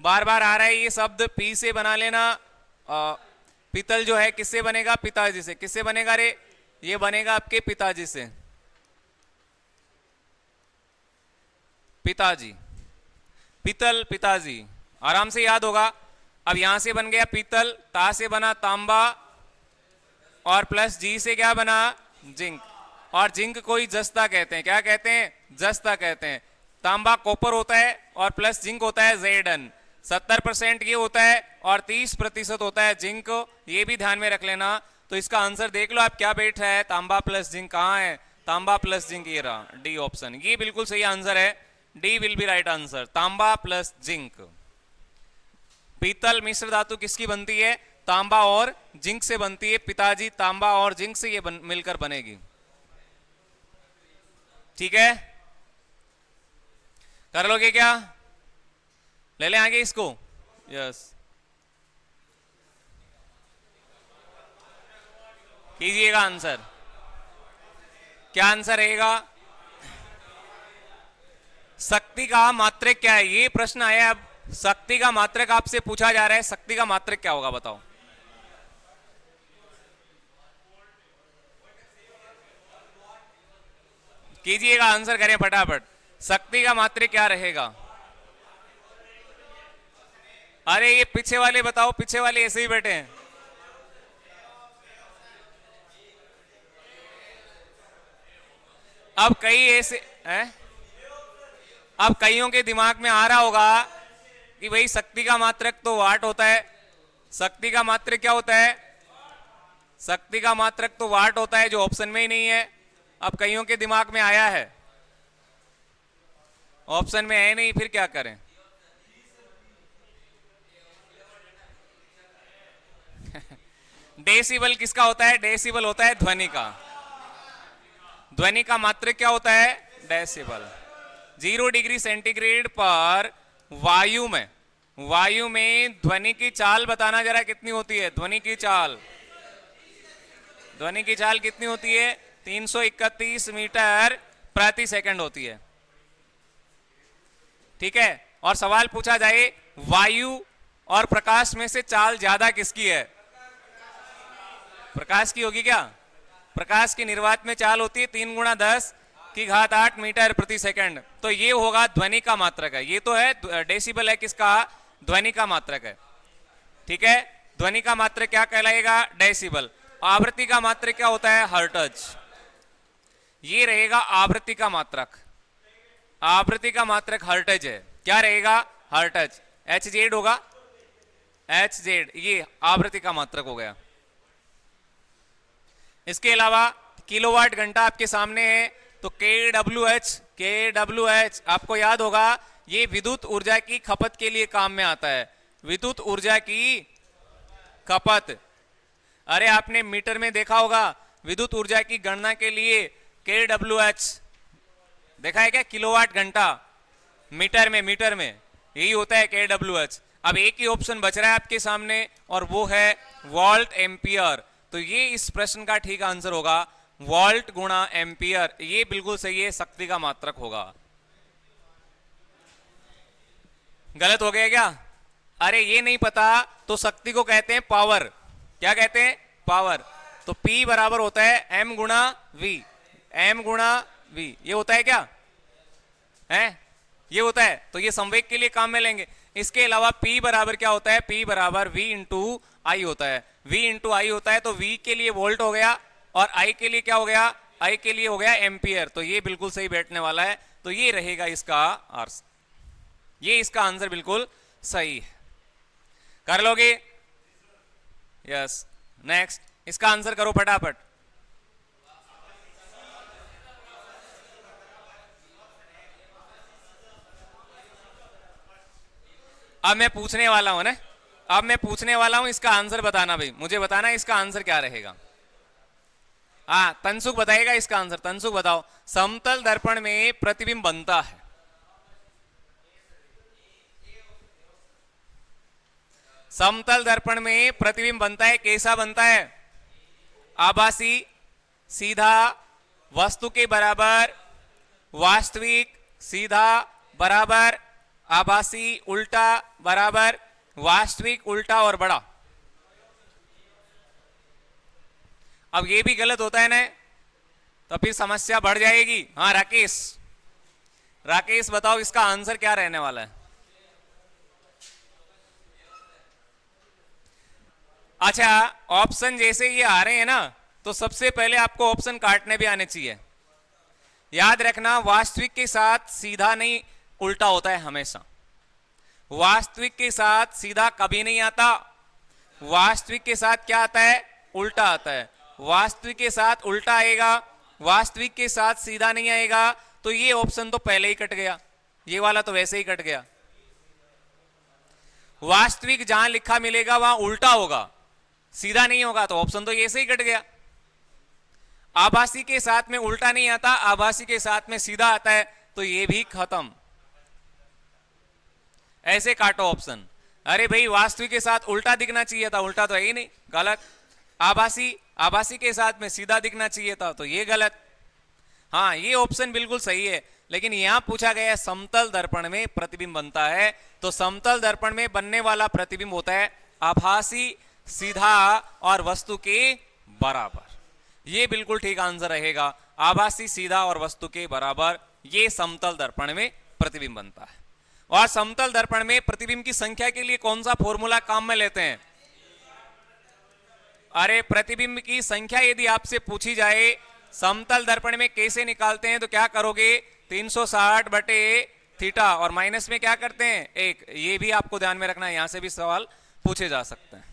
बार बार आ रहा है ये शब्द, पी से बना लेना। पीतल जो है किससे बनेगा? पिताजी से। किससे बनेगा रे? ये बनेगा आपके पिताजी से, पिताजी, पीतल पिताजी, आराम से याद होगा। अब यहां से बन गया पीतल, ता से बना तांबा, और प्लस जी से क्या बना? जिंक। और जिंक को ही जस्ता कहते हैं। क्या कहते हैं? जस्ता कहते हैं। तांबा कॉपर होता है और प्लस जिंक होता है Zn। 70% ये होता है और 30% होता है जिंक, ये भी ध्यान में रख लेना। तो इसका आंसर देख लो आप क्या बैठ रहा है, तांबा प्लस जिंक। कहाँ है तांबा प्लस जिंक? ये रहा, डी ऑप्शन, ये बिल्कुल सही आंसर है। D will be right answer, तांबा प्लस जिंक। पीतल मिश्र धातु किसकी बनती है? तांबा और जिंक से बनती है। पिताजी तांबा और जिंक से ये मिलकर बनेगी, ठीक है। कर लोगे क्या? ले लें आगे इसको, यस। कीजिएगा आंसर। क्या आंसर रहेगा? शक्ति का मात्रक क्या है? ये प्रश्न आया। अब शक्ति का मात्रक आपसे पूछा जा रहा है, शक्ति का मात्रक क्या होगा बताओ? कीजिएगा आंसर, करें फटाफट। शक्ति का मात्रक क्या रहेगा? अरे ये पीछे वाले बताओ, पीछे वाले ऐसे ही बैठे हैं। अब कई ऐसे हैं, अब कईयों के दिमाग में आ रहा होगा कि भाई शक्ति का मात्रक तो वाट होता है। शक्ति का मात्रक क्या होता है? शक्ति का मात्रक तो वाट होता है, जो ऑप्शन में ही नहीं है। अब कईयों के दिमाग में आया है, ऑप्शन में है नहीं, फिर क्या करें? डेसिबल किसका होता है? डेसिबल होता है ध्वनि का। ध्वनि का मात्रक क्या होता है? डेसिबल। 0 डिग्री सेंटीग्रेड पर वायु में ध्वनि की चाल बताना जरा कितनी होती है? ध्वनि की चाल कितनी होती है? 331 मीटर प्रति सेकंड होती है, ठीक है। और सवाल पूछा जाए वायु और प्रकाश में से चाल ज्यादा किसकी है? प्रकाश की होगी क्या? प्रकाश की निर्वात में चाल होती है 3 × 10⁸ मीटर प्रति सेकंड। तो ये होगा ध्वनि का मात्रक है। ये तो है डेसिबल है किसका? ध्वनि का मात्रक है, ठीक है। ध्वनि का मात्रक क्या कहलाएगा? डेसिबल। आवृत्ति का मात्रक क्या होता है? हर्ट्ज। ये रहेगा आवृत्ति का मात्रक। आवृत्ति का मात्रक हर्ट्ज है। क्या रहेगा? हर्ट्ज। Hz होगा, Hz, ये आवृत्ति का मात्रक हो गया। इसके अलावा किलोवाट घंटा आपके सामने है, तो kWh आपको याद होगा ये विद्युत ऊर्जा की खपत के लिए काम में आता है, विद्युत ऊर्जा की खपत। अरे आपने मीटर में देखा होगा विद्युत ऊर्जा की गणना के लिए kWh देखा है क्या, किलोवाट घंटा मीटर में यही होता है kWh। अब एक ही ऑप्शन बच रहा है आपके सामने और वो है वोल्ट एम्पियर, तो ये इस प्रश्न का ठीक आंसर होगा वोल्ट गुणा एम्पियर, ये बिल्कुल सही है, शक्ति का मात्रक होगा। गलत हो गया क्या? अरे ये नहीं पता तो शक्ति को कहते हैं पावर, क्या कहते हैं, पावर। तो P बराबर होता है M गुणा V, M गुणा V, ये होता है क्या है, ये होता है, तो ये संवेग के लिए काम में लेंगे। इसके अलावा P बराबर क्या होता है, P बराबर V इंटू आई होता है, V इंटू आई होता है, तो V के लिए वोल्ट हो गया और I के लिए क्या हो गया, I के लिए हो गया एम्पियर, तो ये बिल्कुल सही बैठने वाला है, तो ये रहेगा इसका आंसर, ये इसका आंसर बिल्कुल सही है। कर लोगे? यस। नेक्स्ट, इसका आंसर करो फटाफट। अब मैं पूछने वाला हूं ना, अब मैं पूछने वाला हूं, इसका आंसर बताना भाई, मुझे बताना इसका आंसर क्या रहेगा। हाँ, तनसुख बताएगा इसका आंसर, तनसुख बताओ। समतल दर्पण में प्रतिबिंब बनता है, समतल दर्पण में प्रतिबिंब बनता है, कैसा बनता है, आभासी, सीधा, वस्तु के बराबर, वास्तविक, सीधा, बराबर, आभासी, उल्टा, बराबर, वास्तविक, उल्टा और बड़ा। अब ये भी गलत होता है ना, तो फिर समस्या बढ़ जाएगी। हाँ राकेश, राकेश बताओ इसका आंसर क्या रहने वाला है। अच्छा, ऑप्शन जैसे ये आ रहे हैं ना, तो सबसे पहले आपको ऑप्शन काटने भी आने चाहिए। याद रखना, वास्तविक के साथ सीधा नहीं, उल्टा होता है हमेशा। वास्तविक के साथ सीधा कभी नहीं आता, वास्तविक के साथ क्या आता है, उल्टा आता है। वास्तविक के साथ उल्टा आएगा, वास्तविक के साथ सीधा नहीं आएगा, तो ये ऑप्शन तो पहले ही कट गया, ये वाला तो वैसे ही कट गया। वास्तविक जहां लिखा मिलेगा वहां उल्टा होगा, सीधा नहीं होगा, तो ऑप्शन तो ऐसे ही कट गया। आभासी के साथ में उल्टा नहीं आता, आभासी के साथ में सीधा आता है, तो ये भी खत्म। ऐसे काटो ऑप्शन। अरे भाई वास्तविक के साथ उल्टा दिखना चाहिए था, उल्टा तो है ही नहीं, गलत। आभासी, आभासी के साथ में सीधा दिखना चाहिए था, तो ये गलत। हाँ, ये ऑप्शन बिल्कुल सही है, लेकिन यहां पूछा गया समतल दर्पण में प्रतिबिंब बनता है, तो समतल दर्पण में बनने वाला प्रतिबिंब होता है आभासी, सीधा और वस्तु के बराबर। ये बिल्कुल ठीक आंसर रहेगा, आभासी, सीधा और वस्तु के बराबर, ये समतल दर्पण में प्रतिबिंब बनता है। और समतल दर्पण में प्रतिबिंब की संख्या के लिए कौन सा फॉर्मूला काम में लेते हैं? अरे प्रतिबिंब की संख्या यदि आपसे पूछी जाए समतल दर्पण में कैसे निकालते हैं, तो क्या करोगे, 360 बटे थीटा, और माइनस में क्या करते हैं, एक। ये भी आपको ध्यान में रखना है, यहां से भी सवाल पूछे जा सकते हैं।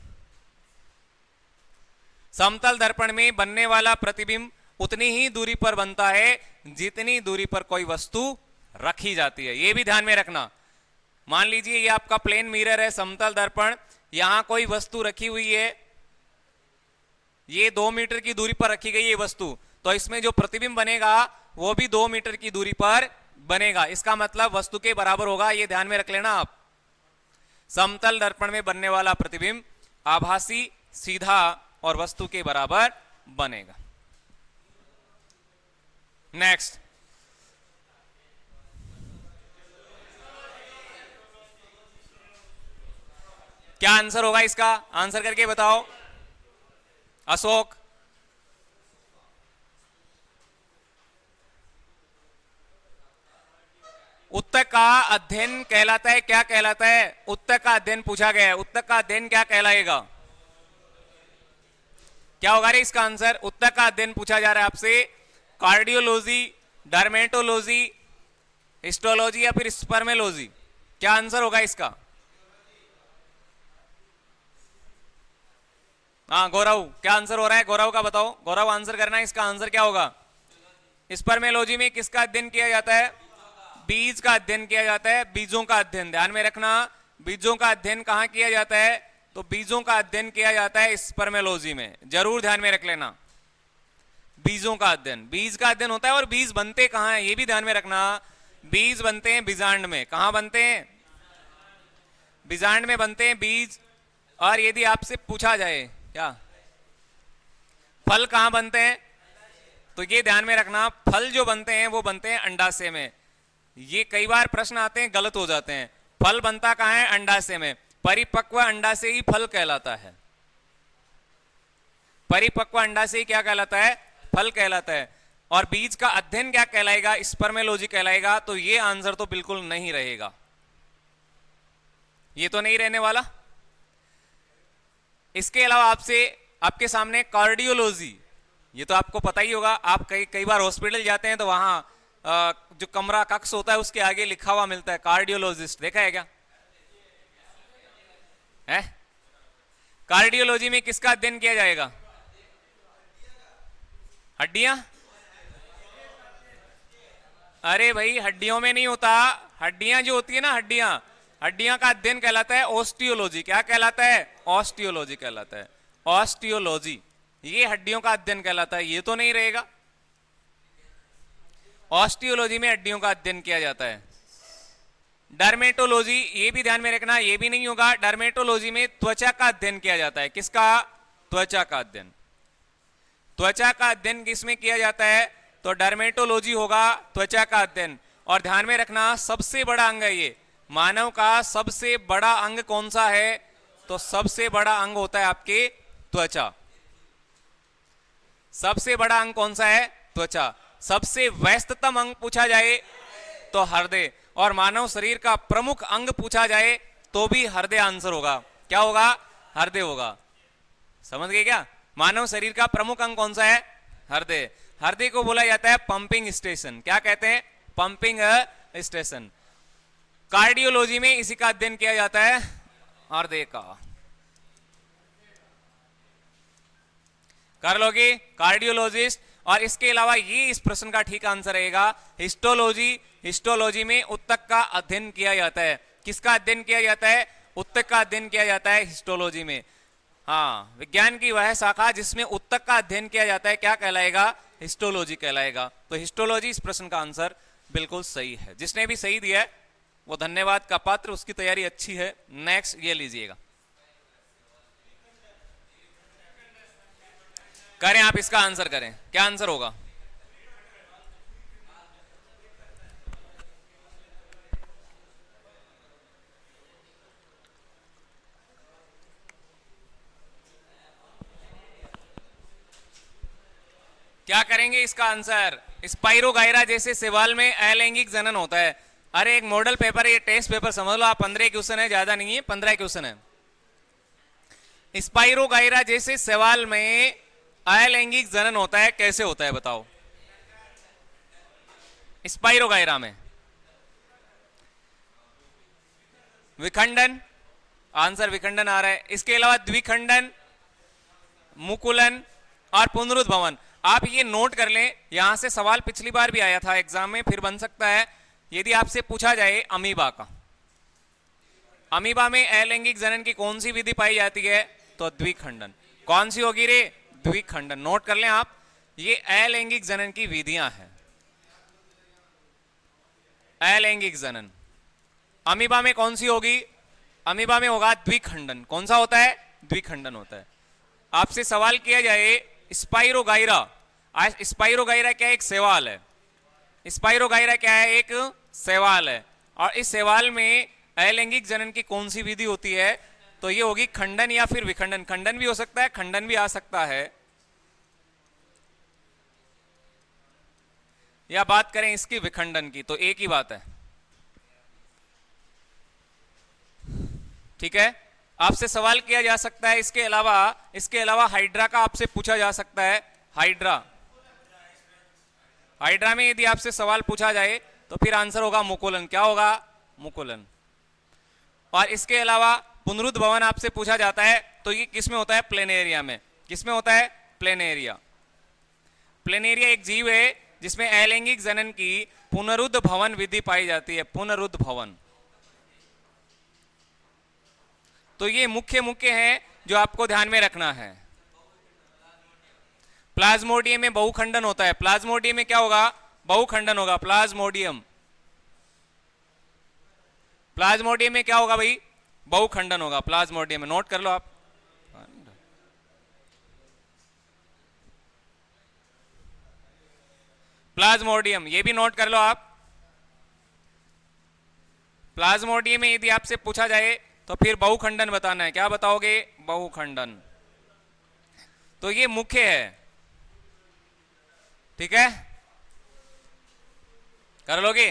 समतल दर्पण में बनने वाला प्रतिबिंब उतनी ही दूरी पर बनता है जितनी दूरी पर कोई वस्तु रखी जाती है, ये भी ध्यान में रखना। मान लीजिए ये आपका प्लेन मिरर है, समतल दर्पण, यहां कोई वस्तु रखी हुई है, ये 2 मीटर की दूरी पर रखी गई है वस्तु, तो इसमें जो प्रतिबिंब बनेगा वो भी 2 मीटर की दूरी पर बनेगा। इसका मतलब वस्तु के बराबर होगा, ये ध्यान में रख लेना आप। समतल दर्पण में बनने वाला प्रतिबिंब आभासी, सीधा और वस्तु के बराबर बनेगा। नेक्स्ट, क्या आंसर होगा इसका, आंसर करके बताओ अशोक। उत्तक का अध्ययन कहलाता है, क्या कहलाता है, उत्तक का अध्ययन पूछा गया है, उत्तक का अध्ययन क्या कहलाएगा, क्या होगा रे इसका आंसर? उत्तक का अध्ययन पूछा जा रहा है आपसे, कार्डियोलॉजी, डर्मेटोलॉजी, हिस्टोलॉजी या फिर स्पर्मेलॉजी, क्या आंसर होगा इसका? हाँ गौरव, क्या आंसर हो रहा है? गौरव का बताओ, गौरव आंसर करना है। इसका आंसर क्या होगा? स्पर्मेलॉजी में किसका अध्ययन किया जाता है? बीज का अध्ययन किया जाता है, बीजों का अध्ययन। ध्यान में रखना, बीजों का अध्ययन कहाँ किया जाता है? तो बीजों का अध्ययन किया जाता है स्पर्मेलॉजी में, जरूर ध्यान में रख लेना। बीजों का अध्ययन, बीज का अध्ययन होता है। और बीज बनते कहाँ हैं ये भी ध्यान में रखना। बीज बनते हैं बीजांड में। कहाँ बनते हैं? बीजांड में बनते हैं बीज। और यदि आपसे पूछा जाए क्या फल कहाँ बनते हैं, तो ये ध्यान में रखना, फल जो बनते हैं वो बनते हैं अंडाशय में। ये कई बार प्रश्न आते हैं, गलत हो जाते हैं। फल बनता कहाँ है? अंडाशय में। परिपक्व अंडाशय ही फल कहलाता है। परिपक्व अंडाशय ही क्या कहलाता है? फल कहलाता है। और बीज का अध्ययन क्या कहलाएगा? स्पर्मेलॉजी कहलाएगा। तो ये आंसर तो बिल्कुल नहीं रहेगा, ये तो नहीं रहने वाला। इसके अलावा आपसे आपके सामने कार्डियोलॉजी, ये तो आपको पता ही होगा। आप कई बार हॉस्पिटल जाते हैं तो वहां जो कमरा कक्ष होता है उसके आगे लिखा हुआ मिलता है कार्डियोलॉजिस्ट, देखा है क्या? है? कार्डियोलॉजी में किसका अध्ययन किया जाएगा? हड्डियां? अरे भाई हड्डियों में नहीं होता। हड्डियां जो होती है ना, हड्डियां का अध्ययन कहलाता है ऑस्टियोलॉजी। क्या कहलाता है? ऑस्टियोलॉजी कहलाता है। ऑस्टियोलॉजी ये हड्डियों का अध्ययन कहलाता है, ये तो नहीं रहेगा। ऑस्टियोलॉजी में हड्डियों का अध्ययन किया जाता है। डर्मेटोलॉजी, ये भी ध्यान में रखना, ये भी नहीं होगा। डर्मेटोलॉजी में त्वचा का अध्ययन किया जाता है। किसका? त्वचा का अध्ययन। त्वचा का अध्ययन किसमें किया जाता है? तो डर्मेटोलॉजी होगा, त्वचा का अध्ययन। और ध्यान में रखना, सबसे बड़ा अंग है ये मानव का। सबसे बड़ा अंग कौन सा है? तो सबसे बड़ा अंग होता है आपके त्वचा। सबसे बड़ा अंग कौन सा है? त्वचा। सबसे व्यस्ततम अंग पूछा जाए तो हृदय। और मानव शरीर का प्रमुख अंग पूछा जाए तो भी हृदय आंसर होगा। क्या होगा? हृदय होगा। समझ गए क्या? मानव शरीर का प्रमुख अंग कौन सा है? हृदय। हृदय को बोला जाता है पंपिंग स्टेशन। क्या कहते हैं? Pumping station. कार्डियोलॉजी में इसी का अध्ययन किया जाता है, हृदय का। कर लोगे कार्डियोलॉजिस्ट। और इसके अलावा ये इस प्रश्न का ठीक आंसर रहेगा हिस्टोलॉजी। हिस्टोलॉजी में ऊतक का अध्ययन किया जाता है। किसका अध्ययन किया जाता है? ऊतक का अध्ययन किया जाता है हिस्टोलॉजी में। हाँ, विज्ञान की वह शाखा जिसमें ऊतक का अध्ययन किया जाता है क्या कहलाएगा? हिस्टोलॉजी कहलाएगा। तो हिस्टोलॉजी इस प्रश्न का आंसर बिल्कुल सही है। जिसने भी सही दिया है वो धन्यवाद का पात्र, उसकी तैयारी अच्छी है। नेक्स्ट ये लीजिएगा, करें आप इसका आंसर करें। क्या आंसर होगा? क्या करेंगे इसका आंसर? स्पाइरोगायरा जैसे सवाल में अलैंगिक जनन होता है। अरे एक मॉडल पेपर है, ये टेस्ट पेपर समझ लो आप। 15 क्वेश्चन है, ज्यादा नहीं है, 15 क्वेश्चन है। स्पाइरोगायरा जैसे सवाल में अलैंगिक जनन होता है, कैसे होता है बताओ? स्पाइरोगायरा में विखंडन, आंसर विखंडन आ रहा है। इसके अलावा द्विखंडन, मुकुलन और पुनरुद्भवन। आप ये नोट कर लें, यहां से सवाल पिछली बार भी आया था एग्जाम में, फिर बन सकता है। यदि आपसे पूछा जाए अमीबा का, अमीबा में अलैंगिक जनन की कौन सी विधि पाई जाती है? तो द्विखंडन। कौन सी होगी रे? द्विखंडन। नोट कर लें आप, ये अलैंगिक जनन की विधियां हैं। अलैंगिक जनन अमीबा में कौन सी होगी? अमीबा में होगा द्विखंडन। कौन सा होता है? द्विखंडन होता है। आपसे सवाल किया जाए स्पाइरोगायरा, स्पाइरोगायरा क्या एक सवाल है? स्पाइरोगायरा क्या है? एक सवाल है। और इस सवाल में अलैंगिक जनन की कौन सी विधि होती है? तो ये होगी खंडन या फिर विखंडन। खंडन भी हो सकता है, खंडन भी आ सकता है। या बात करें इसकी विखंडन की तो एक ही बात है। ठीक है, आपसे सवाल किया जा सकता है। इसके अलावा हाइड्रा का आपसे पूछा जा सकता है। हाइड्रा, हाइड्रा में यदि आपसे सवाल पूछा जाए तो फिर आंसर होगा मुकुलन। क्या होगा? मुकुलन। और इसके अलावा पुनरुद्ध भवन आपसे पूछा जाता है तो ये किस में होता है? प्लेन एरिया में। किस में होता है? Plain area. प्लेन एरिया एक जीव है जिसमें अलैंगिक जनन की पुनरुद्ध भवन विधि पाई जाती है। पुनरुद्ध भवन। तो ये मुख्य मुख्य हैं जो आपको ध्यान में रखना है। प्लाज्मोडियम में बहुखंडन होता है। प्लाज्मोडियम में क्या होगा? बहुखंडन होगा। प्लाज्मोडियम, प्लाज्मोडियम में क्या होगा भाई? बहुखंडन होगा प्लाज्मोडियम में। नोट कर लो आप। प्लाज्मोडियम ये भी नोट कर लो आप। प्लाज्मोडियम में यदि आपसे पूछा जाए तो फिर बहुखंडन बताना है। क्या बताओगे? बहुखंडन। तो ये मुख्य है, ठीक है, कर लोगे।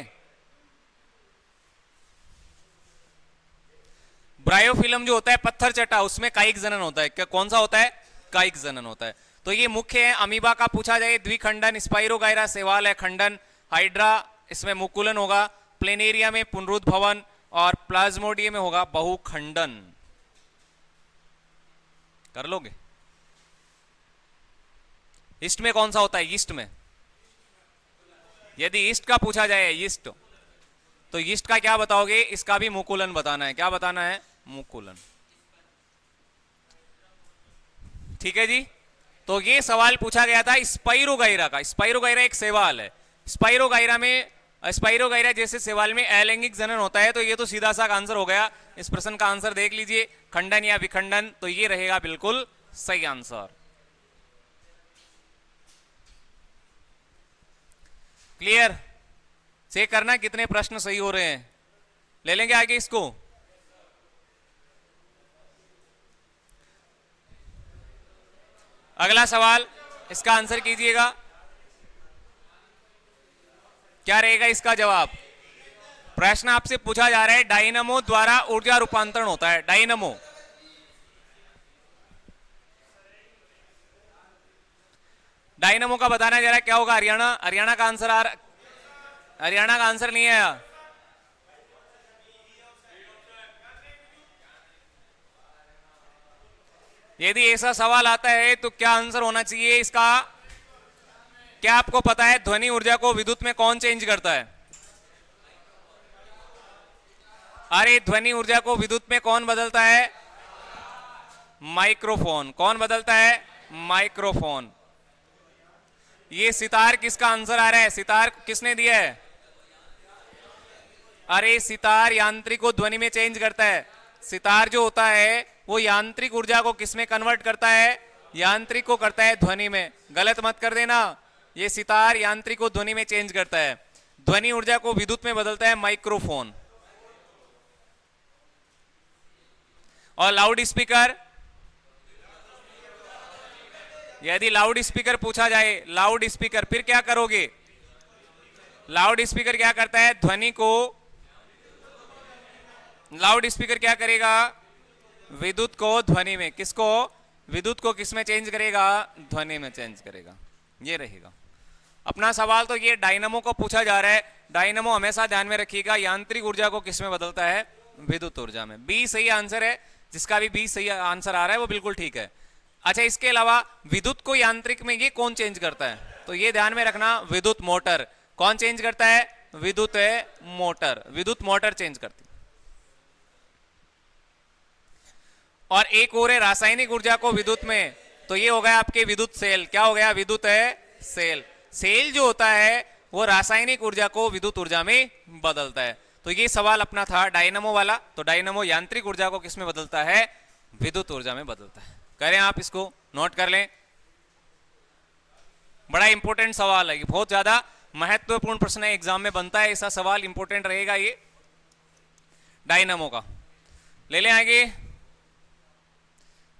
ब्रायोफिल्म जो होता है पत्थर चट्टा, उसमें कायिक जनन होता है। क्या कौन सा होता है? कायिक जनन होता है। तो ये मुख्य है। अमीबा का पूछा जाए द्विखंडन, स्पाइरोगायरा सेवाल है खंडन, हाइड्रा इसमें मुकुलन होगा, प्लेनेरिया में पुनरुद्ध भवन और प्लाज्मोडियम में होगा बहुखंडन। कर लोगे। ईस्ट में कौन सा होता है? ईस्ट में यदि ईस्ट का पूछा जाए, ईस्ट, तो ईस्ट का क्या बताओगे? इसका भी मुकुलन बताना है। क्या बताना है? मुकुलन। ठीक है जी। तो ये सवाल पूछा गया था स्पाइरोगायरा का। स्पाइरोगायरा एक सेवाल है। स्पाइरोगायरा में, स्पाइरोगायरा जैसे सेवाल में अलैंगिक जनन होता है। तो ये तो सीधा सा आंसर हो गया। इस प्रश्न का आंसर देख लीजिए, खंडन या विखंडन। तो ये रहेगा बिल्कुल सही आंसर। क्लियर? चेक करना कितने प्रश्न सही हो रहे हैं। ले लेंगे आगे इसको। अगला सवाल, इसका आंसर कीजिएगा। क्या रहेगा इसका जवाब? प्रश्न आपसे पूछा जा रहा है डायनामो द्वारा ऊर्जा रूपांतरण होता है। डायनामो, डायनामो का बताना जरा क्या होगा? हरियाणा। हरियाणा का आंसर आ रहा, हरियाणा का आंसर नहीं आया। यदि ऐसा सवाल आता है तो क्या आंसर होना चाहिए इसका? क्या आपको पता है ध्वनि ऊर्जा को विद्युत में कौन चेंज करता है? अरे ध्वनि ऊर्जा को विद्युत में कौन बदलता है? माइक्रोफोन। कौन बदलता है? माइक्रोफोन। ये सितार किसका आंसर आ रहा है? सितार किसने दिया है? अरे सितार यांत्रिक को ध्वनि में चेंज करता है। सितार जो होता है वो यांत्रिक ऊर्जा को किसमें कन्वर्ट करता है? यांत्रिक को करता है ध्वनि में। गलत मत कर देना। ये सितार यांत्रिक को ध्वनि में चेंज करता है। ध्वनि ऊर्जा को विद्युत में बदलता है माइक्रोफोन। और लाउड स्पीकर, यदि लाउड स्पीकर पूछा जाए, लाउड स्पीकर फिर क्या करोगे? लाउड स्पीकर क्या करता है? ध्वनि को, लाउड स्पीकर क्या करेगा? विद्युत को ध्वनि में, किसको? विद्युत को किस में चेंज करेगा? ध्वनि में चेंज करेगा। ये रहेगा अपना सवाल। तो ये डायनामो को पूछा जा रहा है। डायनामो हमेशा ध्यान में रखिएगा यांत्रिक ऊर्जा को किस में बदलता है? विद्युत ऊर्जा में। बी सही आंसर है। जिसका भी बी सही आंसर आ रहा है वो बिल्कुल ठीक है। अच्छा, इसके अलावा विद्युत को यांत्रिक में ये कौन चेंज करता है? तो ये ध्यान में रखना, विद्युत मोटर। कौन चेंज करता है? विद्युत मोटर। विद्युत मोटर चेंज करती। और एक और है रासायनिक ऊर्जा को विद्युत में, तो ये हो गया आपके विद्युत सेल। क्या हो गया? विद्युत सेल। सेल जो होता है वो रासायनिक ऊर्जा को विद्युत ऊर्जा में बदलता है। तो ये सवाल अपना था डायनामो वाला। तो डायनामो यांत्रिक ऊर्जा को किस में बदलता है? विद्युत ऊर्जा में बदलता है। करें आप इसको, नोट कर लें। बड़ा इंपॉर्टेंट सवाल है, बहुत ज्यादा महत्वपूर्ण प्रश्न है, एग्जाम में बनता है ऐसा सवाल, इंपॉर्टेंट रहेगा ये डायनामो का। ले लें आगे।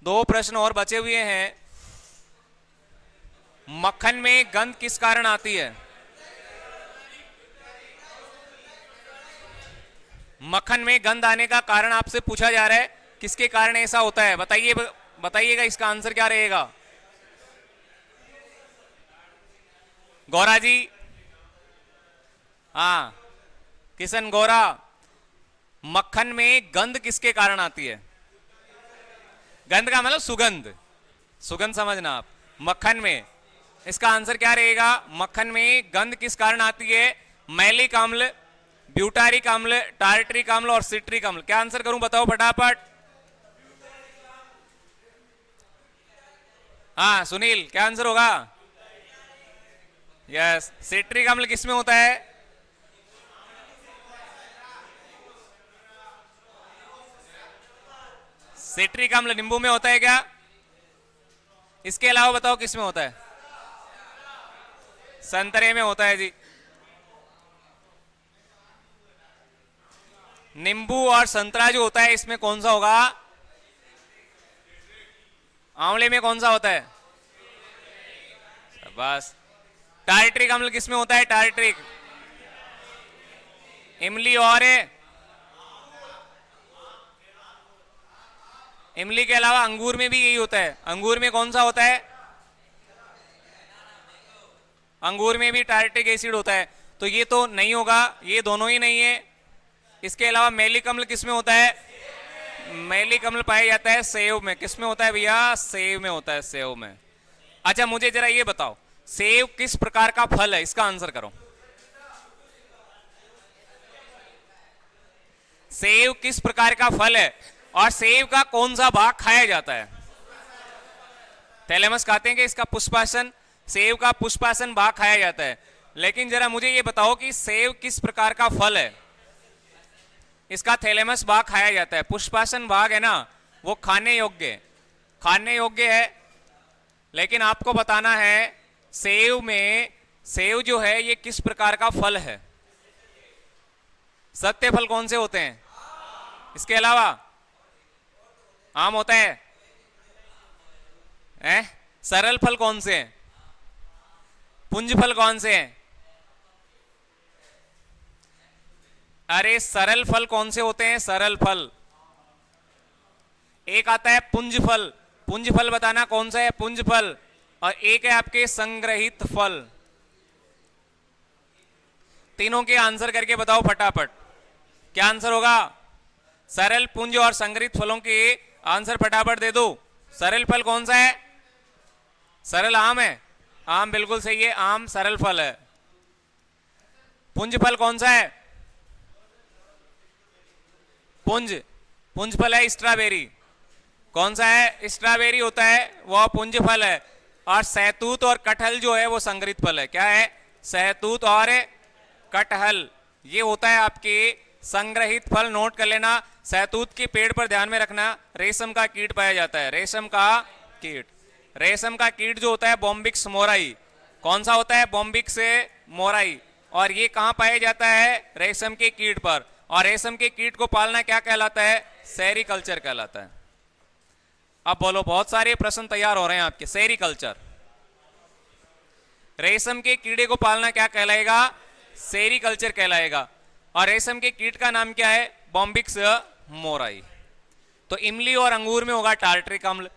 दो प्रश्न और बचे हुए हैं। मक्खन में गंध किस कारण आती है? मक्खन में गंध आने का कारण आपसे पूछा जा रहा है, किसके कारण ऐसा होता है? बताइए, बताइएगा इसका आंसर क्या रहेगा? गौरा जी, हाँ किशन गौरा, मक्खन में गंध किसके कारण आती है? गंध का मतलब सुगंध, सुगंध समझना आप। मक्खन में इसका आंसर क्या रहेगा? मक्खन में गंध किस कारण आती है? मैलिक अम्ल, ब्यूटारिक अम्ल, टार्टरिक अम्ल और सिट्रिक अम्ल। क्या आंसर करूं बताओ फटाफट। हाँ सुनील, क्या आंसर होगा? यस, सिट्रिक अम्ल किसमें होता है? सिट्रिक अम्ल नींबू में होता है क्या? इसके अलावा बताओ किसमें होता है? संतरे में होता है जी। नींबू और संतरा जो होता है इसमें कौन सा होगा? आंवले में कौन सा होता है? बस। टार्टरिक अम्ल किसमें होता है? टार्टरिक, इमली और इमली के अलावा अंगूर में भी यही होता है। अंगूर में कौन सा होता है? अंगूर में भी टार्टरिक एसिड होता है। तो ये तो नहीं होगा, ये दोनों ही नहीं है। इसके अलावा मैलिक अम्ल किसमें होता है? मैलिक अम्ल पाया जाता है सेव में। किसमें होता है भैया? सेव में होता है, सेव में। अच्छा मुझे जरा ये बताओ, सेव किस प्रकार का फल है? इसका आंसर करो। सेव किस प्रकार का फल है और सेव का कौन सा भाग खाया जाता है? थैलेमस खाते हैं कि इसका पुष्पासन? सेव का पुष्पासन भाग खाया जाता है। लेकिन जरा मुझे ये बताओ कि सेव किस प्रकार का फल है? इसका थैलेमस भाग खाया जाता है। पुष्पासन भाग है ना, वो खाने योग्य, खाने योग्य है। लेकिन आपको बताना है सेव में, सेव जो है ये किस प्रकार का फल है? सत्य फल कौन से होते हैं? इसके अलावा आम होता है, सरल फल कौन से हैं? पुंज फल कौन से हैं? अरे सरल फल कौन से होते हैं? सरल फल। एक आता है पुंज फल, पुंज फल बताना कौन सा है? पुंज फल। और एक है आपके संग्रहित फल। तीनों के आंसर करके बताओ फटाफट, क्या आंसर होगा? सरल, पुंज और संग्रहित फलों के आंसर फटाफट दे दो। सरल फल कौन सा है? सरल आम है, आम बिल्कुल सही है, आम सरल फल है। पुंज फल कौन सा है? पुंज, पुंज फल है स्ट्रॉबेरी। कौन सा है? स्ट्रॉबेरी होता है, वह पुंज फल है। और सहतूत और कटहल जो है वो संग्रहित फल है। क्या है? सहतूत और कटहल, ये होता है आपके संग्रहित फल। नोट कर लेना। सहतूत के पेड़ पर ध्यान में रखना, रेशम का कीट पाया जाता है। रेशम का कीट, रेशम का कीट जो होता है बॉम्बिक्स मोराई। कौन सा होता है? Bombyx mori. और ये कहां पाया जाता है? रेशम के कीट पर। और रेशम के कीट को पालना क्या कहलाता है? सेरीकल्चर कहलाता है। अब बोलो, बहुत सारे प्रश्न तैयार हो रहे हैं आपके। सेरीकल्चर, रेशम के कीड़े को पालना क्या कहलाएगा? सेरीकल्चर कहलाएगा। और रेशम के कीट का नाम क्या है? Bombyx mori. तो इमली और अंगूर में होगा टार्टरिक अम्ल,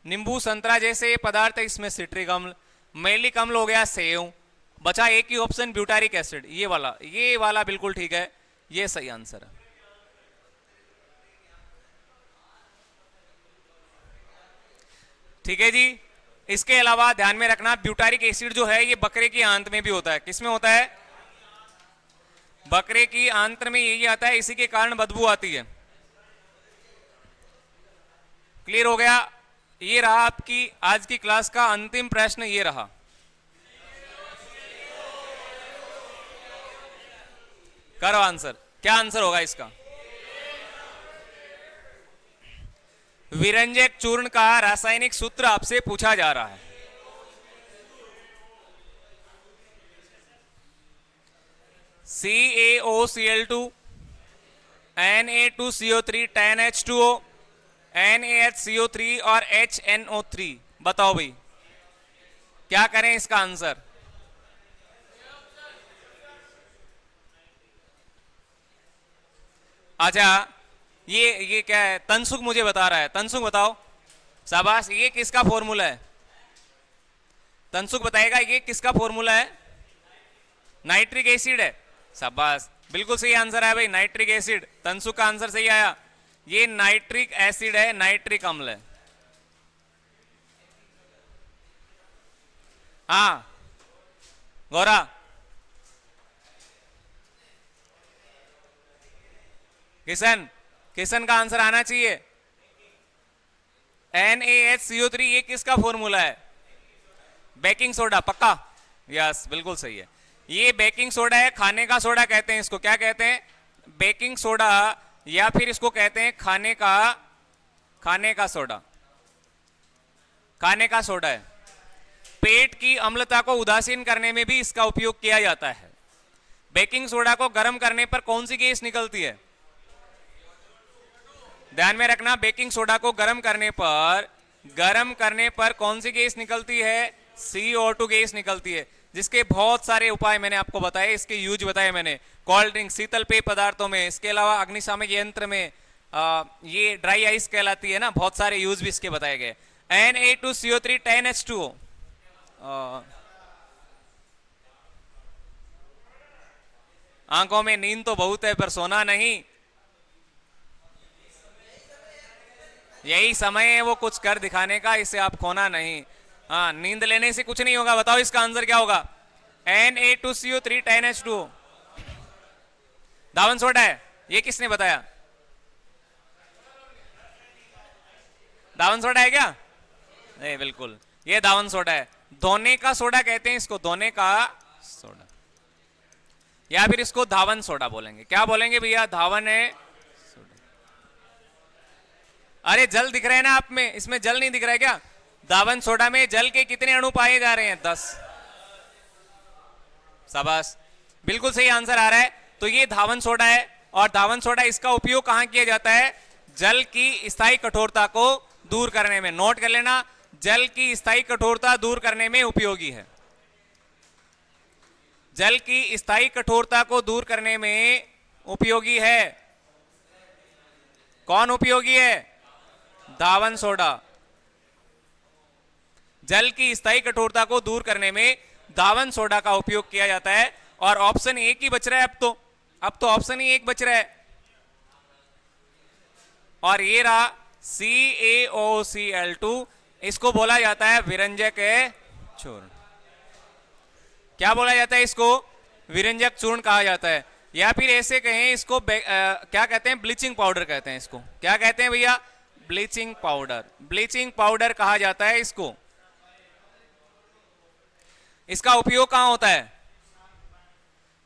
नींबू संतरा जैसे पदार्थ है इसमें सिट्रिक अम्ल, मैलिक अम्ल हो गया सेव। बचा एक ही ऑप्शन ब्यूटारिक एसिड, ये वाला बिल्कुल ठीक है, ये सही आंसर है। ठीक है जी। इसके अलावा ध्यान में रखना, ब्यूटारिक एसिड जो है ये बकरे की आंत में भी होता है। किसमें होता है? बकरे की आंत्र में यही आता है, इसी के कारण बदबू आती है। क्लियर हो गया? ये रहा आपकी आज की क्लास का अंतिम प्रश्न, ये रहा। करो आंसर, क्या आंसर होगा इसका? विरंजक चूर्ण का रासायनिक सूत्र आपसे पूछा जा रहा है। CaOCl2, Na2CO3, TnH2O, NaHCO3 और HNO3। बताओ भाई क्या करें इसका आंसर? अच्छा ये क्या है? तनसुख मुझे बता रहा है। तनसुख बताओ। शाबाश, ये किसका फॉर्मूला है? तनसुख बताएगा ये किसका फॉर्मूला है? नाइट्रिक एसिड है। शाबाश, बिल्कुल सही आंसर है भाई, नाइट्रिक एसिड। तनसुख का आंसर सही आया। ये नाइट्रिक एसिड है, नाइट्रिक अम्ल है। हाँ गौरा, किशन, किशन का आंसर आना चाहिए। NaHCO3 ये किसका फॉर्मूला है? बेकिंग सोडा, पक्का? यस, बिल्कुल सही है। ये बेकिंग सोडा है, खाने का सोडा कहते हैं इसको। क्या कहते हैं? बेकिंग सोडा, या फिर इसको कहते हैं खाने का सोडा। खाने का सोडा है। पेट की अम्लता को उदासीन करने में भी इसका उपयोग किया जाता है। बेकिंग सोडा को गर्म करने पर कौन सी गैस निकलती है? ध्यान में रखना, बेकिंग सोडा को गर्म करने पर कौन सी गैस निकलती है? CO2 गैस निकलती है, जिसके बहुत सारे उपाय मैंने आपको बताए, इसके यूज बताए मैंने। कोल्ड ड्रिंक, शीतल पेय पदार्थों में, इसके अलावा अग्निशामक यंत्र में, ये ड्राई आइस कहलाती है ना, बहुत सारे यूज भी इसके बताए गए। Na2CO3 10H2O। आंखों में नींद तो बहुत है पर सोना नहीं, यही समय है वो कुछ कर दिखाने का, इसे आप खोना नहीं। हाँ, नींद लेने से कुछ नहीं होगा। बताओ इसका आंसर क्या होगा? Na2CO3 10H2O। दावन सोडा है, ये किसने बताया? दावन सोडा है क्या? नहीं, बिल्कुल ये दावन सोडा है। धोने का सोडा कहते हैं इसको, धोने का सोडा, या फिर इसको धावन सोडा बोलेंगे। क्या बोलेंगे भैया? धावन है सोडा। अरे जल दिख रहे हैं ना आप में, इसमें जल नहीं दिख रहा है क्या? धावन सोडा में जल के कितने अणु पाए जा रहे हैं? 10। शाबाश, बिल्कुल सही आंसर आ रहा है। तो ये धावन सोडा है, और धावन सोडा इसका उपयोग कहां किया जाता है? जल की स्थायी कठोरता को दूर करने में। नोट कर लेना, जल की स्थायी कठोरता दूर करने में उपयोगी है। जल की स्थायी कठोरता को दूर करने में उपयोगी है। कौन उपयोगी है? धावन सोडा। जल की स्थायी कठोरता को दूर करने में धावन सोडा का उपयोग किया जाता है। और ऑप्शन एक ही बच रहा है अब तो ऑप्शन ही एक बच रहा है, और ये रहा CaOCl2। इसको बोला जाता है विरंजक चूर्ण। क्या बोला जाता है इसको? विरंजक चूर्ण कहा जाता है, या फिर ऐसे कहें इसको क्या कहते हैं? ब्लीचिंग पाउडर कहते हैं इसको। क्या कहते हैं भैया? Bleaching powder. ब्लीचिंग पाउडर कहा जाता है इसको। इसका उपयोग कहां होता है?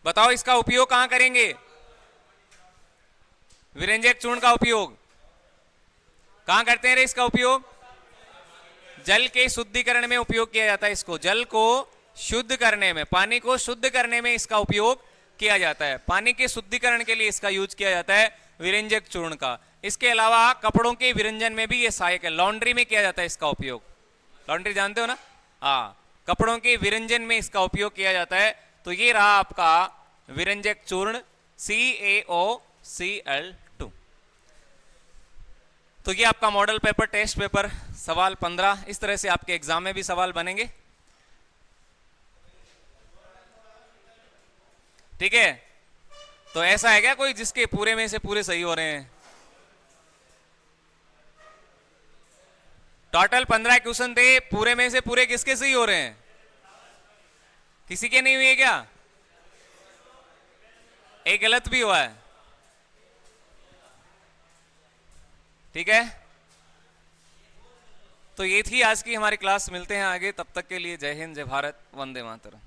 बताओ, इसका उपयोग कहां करेंगे? विरंजक चूर्ण का उपयोग कहां करते हैं रे? इसका उपयोग जल के शुद्धिकरण में उपयोग किया जाता है। इसको जल को शुद्ध करने में, पानी को शुद्ध करने में इसका उपयोग किया जाता है। पानी के शुद्धिकरण के लिए इसका यूज किया जाता है विरंजक चूर्ण का। इसके अलावा कपड़ों के विरंजन में भी ये सहायक है। लॉन्ड्री में किया जाता है इसका उपयोग। लॉन्ड्री जानते हो ना? हाँ, कपड़ों के विरंजन में इसका उपयोग किया जाता है। तो ये रहा आपका विरंजक चूर्ण CaOCl2। तो ये आपका मॉडल पेपर, टेस्ट पेपर, सवाल 15। इस तरह से आपके एग्जाम में भी सवाल बनेंगे। ठीक है, तो ऐसा है क्या कोई जिसके पूरे में से पूरे सही हो रहे हैं? टोटल 15 क्वेश्चन थे, पूरे में से पूरे किसके सही हो रहे हैं? किसी के नहीं हुए क्या? एक गलत भी हुआ है। ठीक है, तो ये थी आज की हमारी क्लास। मिलते हैं आगे, तब तक के लिए जय हिंद, जय भारत, वंदे मातरम।